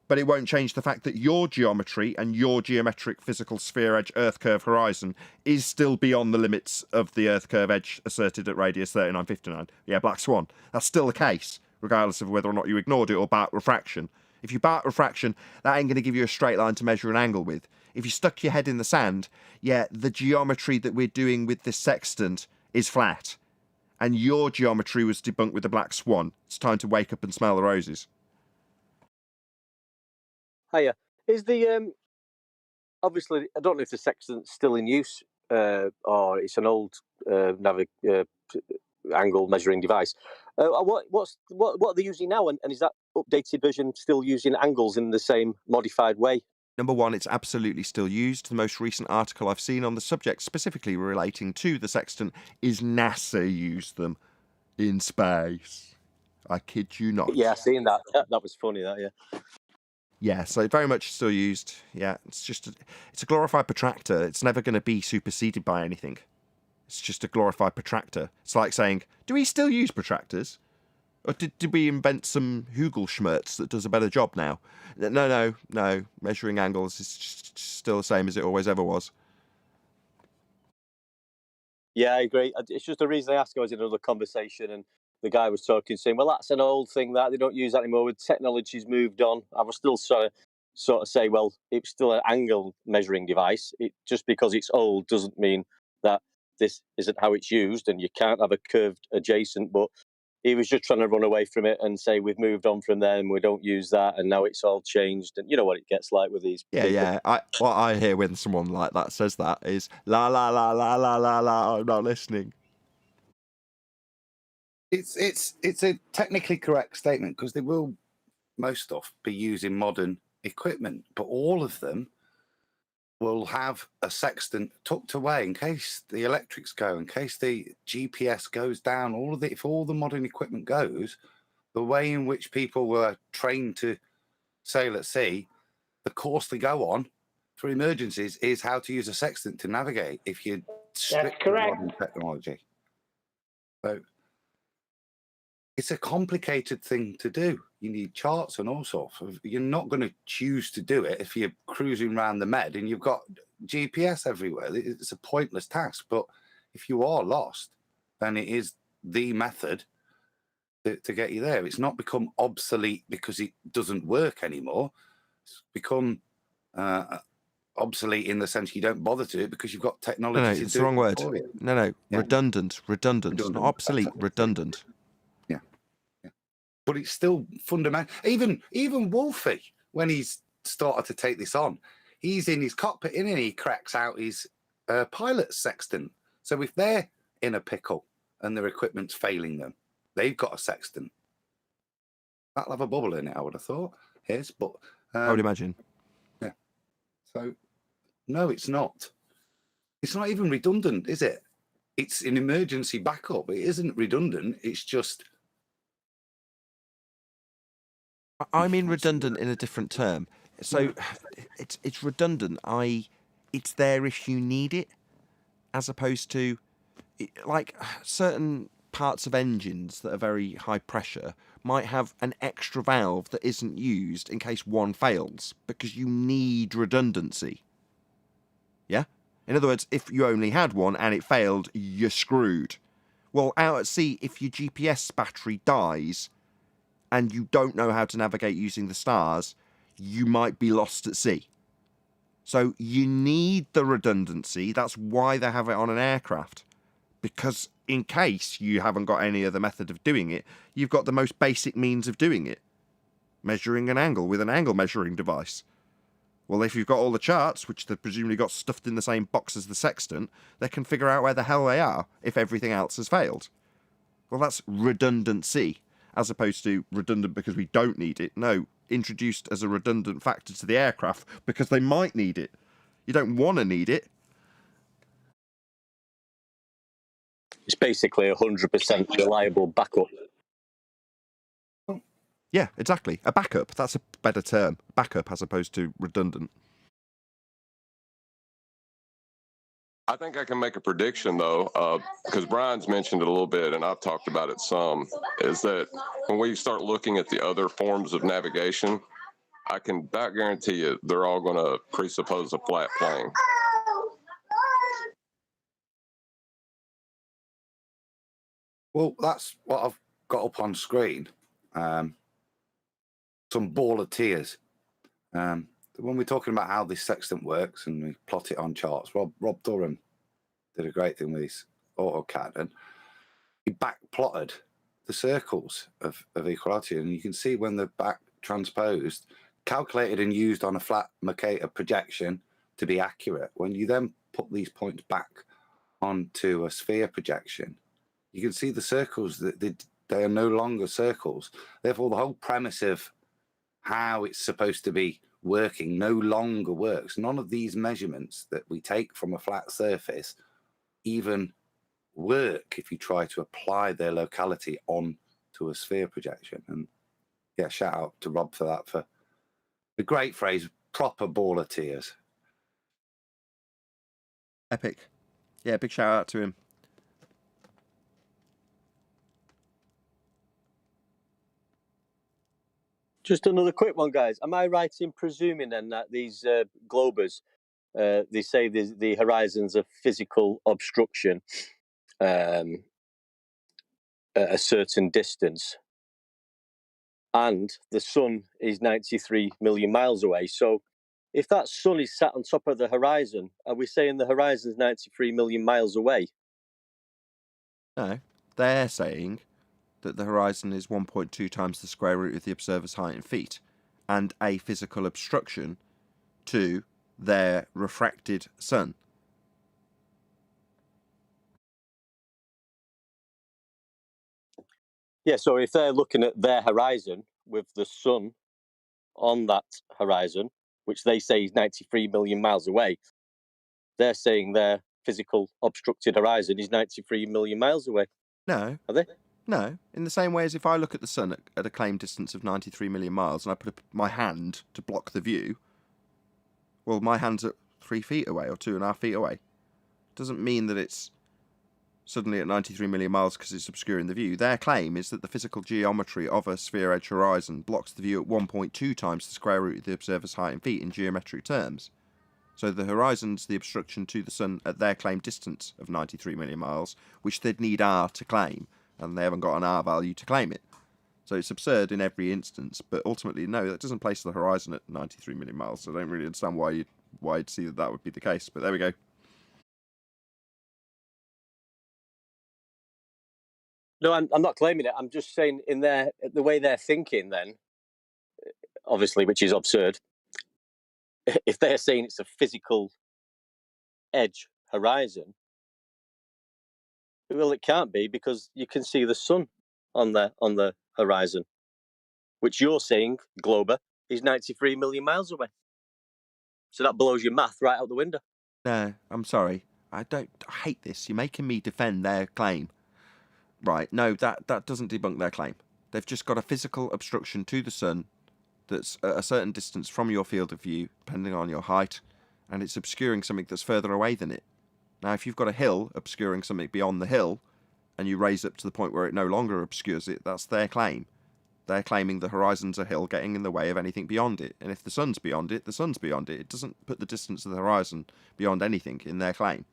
but it won't change the fact that your geometry and your geometric physical sphere edge Earth curve horizon is still beyond the limits of the Earth curve edge asserted at radius 3959. Yeah, Black Swan. That's still the case, regardless of whether or not you ignored it or barked refraction. If you bark refraction, that ain't going to give you a straight line to measure an angle with. If you stuck your head in the sand, yeah, the geometry that we're doing with this sextant is flat. And your geometry was debunked with the Black Swan. It's time to wake up and smell the roses. Hiya. Is the obviously I don't know if the sextant's still in use or it's an old angle measuring device. What are they using now, and is that updated version still using angles in the same modified way? Number one, it's absolutely still used. The most recent article I've seen on the subject, specifically relating to the sextant, is NASA used them in space. I kid you not. Yeah, seeing that. That was funny, that, yeah. Yeah, so very much still used. Yeah, it's a glorified protractor. It's never going to be superseded by anything. It's just a glorified protractor. It's like saying, do we still use protractors? Or did we invent some Hugelschmerz that does a better job now? No. Measuring angles is just still the same as it always ever was. Yeah, I agree. It's just the reason I asked. I was in another conversation and the guy was talking, saying, well, that's an old thing that they don't use that anymore. With technology's moved on. I was still trying to sort of say, well, it's still an angle measuring device. Just because it's old doesn't mean that this isn't how it's used, and you can't have a curved adjacent. But he was just trying to run away from it and say we've moved on from them, we don't use that, and now it's all changed. And you know what it gets like with these people. Yeah. What I hear when someone like that says that is la la la la la la la. I'm not listening. It's a technically correct statement, because they will, most stuff, be using modern equipment, but all of them will have a sextant tucked away in case the electrics go, in case the GPS goes down. All of it, if all the modern equipment goes, the way in which people were trained to sail at sea, the course they go on for emergencies is how to use a sextant to navigate. If you strip modern technology, so it's a complicated thing to do. You need charts and all sorts of. You're not going to choose to do it if you're cruising around the Med and you've got GPS everywhere. It's a pointless task. But if you are lost, then it is the method to get you there. It's not become obsolete because it doesn't work anymore. It's become obsolete in the sense you don't bother to do it because you've got technology to do it. No, it's the wrong word. for you. No. Yeah. Redundant. Not obsolete. Redundant. Yeah. But it's still fundamental. Even Wolfie, when he's started to take this on, he's in his cockpit and he cracks out his pilot's sextant. So if they're in a pickle and their equipment's failing them, they've got a sextant. That'll have a bubble in it, I would have thought. Yes, but I would imagine. Yeah. So no, it's not. It's not even redundant, is it? It's an emergency backup. It isn't redundant. It's just. I mean redundant in a different term. So it's redundant. It's there if you need it, as opposed to like certain parts of engines that are very high pressure might have an extra valve that isn't used in case one fails because you need redundancy. Yeah? In other words, if you only had one and it failed, you're screwed. Well, out at sea, if your GPS battery dies and you don't know how to navigate using the stars, you might be lost at sea. So you need the redundancy. That's why they have it on an aircraft. Because in case you haven't got any other method of doing it, you've got the most basic means of doing it. Measuring an angle with an angle measuring device. Well, if you've got all the charts, which they've presumably got stuffed in the same box as the sextant, they can figure out where the hell they are if everything else has failed. Well, that's redundancy, as opposed to redundant because we don't need it. No, introduced as a redundant factor to the aircraft because they might need it. You don't want to need it. It's basically 100% reliable backup. Yeah, exactly. A backup. That's a better term. Backup as opposed to redundant. I think I can make a prediction, though, because Brian's mentioned it a little bit, and I've talked about it some, is that when we start looking at the other forms of navigation, I can about guarantee you they're all going to presuppose a flat plane. Well, that's what I've got up on screen. Some ball of tears. When we're talking about how this sextant works and we plot it on charts, Rob Durham did a great thing with his AutoCAD, and he back plotted the circles of equality, and you can see when they're back transposed, calculated and used on a flat Mercator projection to be accurate. When you then put these points back onto a sphere projection, you can see the circles that they are no longer circles. Therefore, the whole premise of how it's supposed to be working no longer works. None of these measurements that we take from a flat surface even work if you try to apply their locality onto a sphere projection. And yeah, shout out to Rob for that, for the great phrase, proper ball of tears. Epic. Yeah, big shout out to him. Just another quick one, guys. Am I right in presuming then that these globers, they say the horizons of physical obstruction at a certain distance, and the sun is 93 million miles away. So if that sun is sat on top of the horizon, are we saying the horizon is 93 million miles away? No, they're saying that the horizon is 1.2 times the square root of the observer's height in feet, and a physical obstruction to their refracted sun. Yeah, so if they're looking at their horizon with the sun on that horizon, which they say is 93 million miles away, they're saying their physical obstructed horizon is 93 million miles away. No. Are they? No. In the same way as if I look at the sun at a claimed distance of 93 million miles and I put my hand to block the view, well, my hand's at 3 feet away or 2.5 feet away. Doesn't mean that it's suddenly at 93 million miles because it's obscuring the view. Their claim is that the physical geometry of a sphere-edge horizon blocks the view at 1.2 times the square root of the observer's height in feet in geometric terms. So the horizon's the obstruction to the sun at their claimed distance of 93 million miles, which they'd need R to claim, and they haven't got an R value to claim it. So it's absurd in every instance, but ultimately, no, that doesn't place the horizon at 93 million miles, so I don't really understand why you'd see that would be the case, but there we go. No, I'm not claiming it. I'm just saying in the way they're thinking then, obviously, which is absurd, if they're saying it's a physical edge horizon, well, it can't be because you can see the sun on the horizon, which you're saying, Glober, is 93 million miles away. So that blows your math right out the window. No, I'm sorry. I hate this. You're making me defend their claim. Right, no, that doesn't debunk their claim. They've just got a physical obstruction to the sun that's at a certain distance from your field of view, depending on your height, and it's obscuring something that's further away than it. Now, if you've got a hill obscuring something beyond the hill, and you raise up to the point where it no longer obscures it, that's their claim. They're claiming the horizon's a hill getting in the way of anything beyond it, and if the sun's beyond it, the sun's beyond it. It doesn't put the distance of the horizon beyond anything in their claim.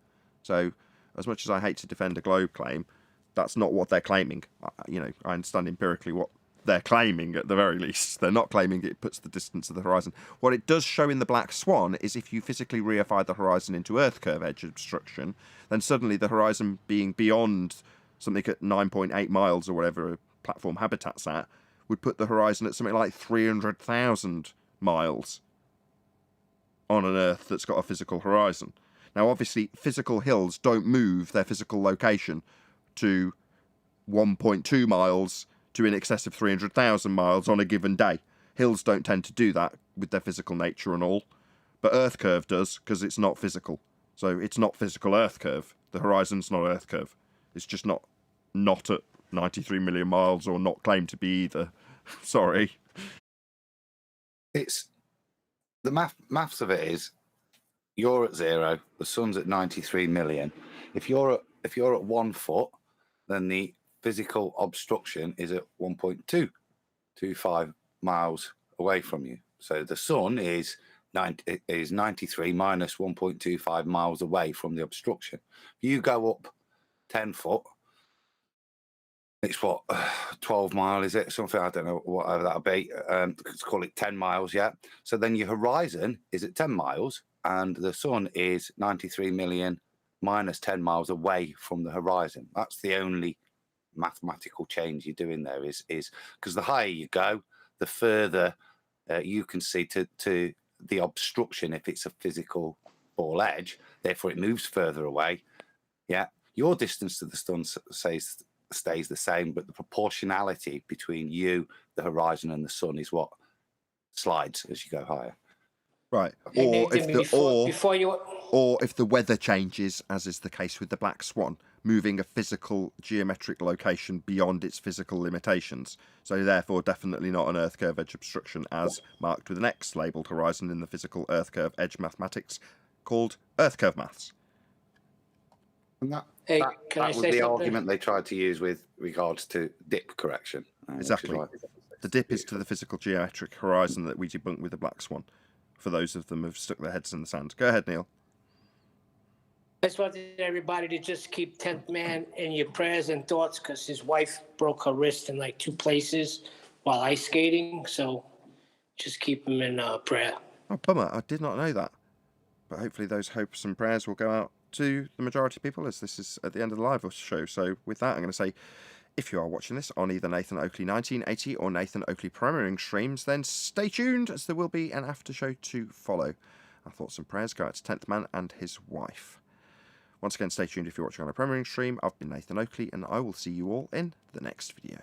So, as much as I hate to defend a globe claim, that's not what they're claiming. I understand empirically what they're claiming at the very least. They're not claiming it puts the distance of the horizon. What it does show in the Black Swan is if you physically reify the horizon into Earth curve edge obstruction, then suddenly the horizon being beyond something at 9.8 miles or whatever a platform habitat's at would put the horizon at something like 300,000 miles on an Earth that's got a physical horizon. Now, obviously, physical hills don't move their physical location to 1.2 miles to in excess of 300,000 miles on a given day. Hills don't tend to do that with their physical nature and all, but Earth curve does because it's not physical. So it's not physical Earth curve. The horizon's not Earth curve. It's just not at 93 million miles or not claimed to be either. Sorry. It's the maths of it is you're at 0, the sun's at 93 million. If you're at 1 foot, then the physical obstruction is at 1.225 miles away from you. So the sun is 93 minus 1.25 miles away from the obstruction. If you go up 10 foot, it's what, 12 mile, is it? Something, I don't know, whatever that'll be. Let's call it 10 miles, yeah? So then your horizon is at 10 miles and the sun is 93 million minus 10 miles away from the horizon. That's the only mathematical change you're doing there is because the higher you go, the further you can see to the obstruction if it's a physical ball edge. Therefore, it moves further away. Yeah, your distance to the sun stays the same, but the proportionality between you, the horizon, and the sun is what slides as you go higher. Right. Hey, Or Nathan, if the weather changes, as is the case with the Black Swan, moving a physical geometric location beyond its physical limitations. So therefore definitely not an Earth curve edge obstruction as marked with an X labelled horizon in the physical Earth curve edge mathematics called Earth curve maths. And that Can I was say the something? argument they tried to use with regards to dip correction. Exactly. The dip is to the physical geometric horizon that we debunked with the Black Swan, for those of them who've stuck their heads in the sand. Go ahead, Neil. I just wanted everybody to just keep 10th man in your prayers and thoughts because his wife broke her wrist in like 2 places while ice skating. So just keep him in prayer. Oh, bummer. I did not know that. But hopefully those hopes and prayers will go out to the majority of people, as this is at the end of the live show. So with that, I'm going to say, if you are watching this on either Nathan Oakley 1980 or Nathan Oakley premiering streams, then stay tuned, as there will be an after show to follow. Our thoughts and prayers go out to 10th Man and his wife. Once again, stay tuned if you're watching on a premiering stream. I've been Nathan Oakley, and I will see you all in the next video.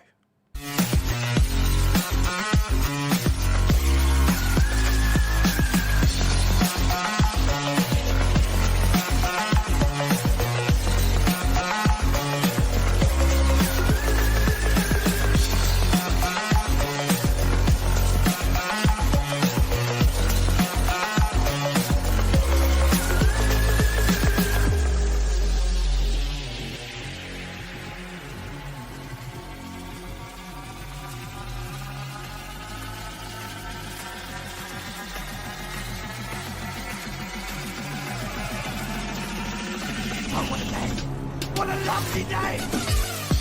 What a lovely day!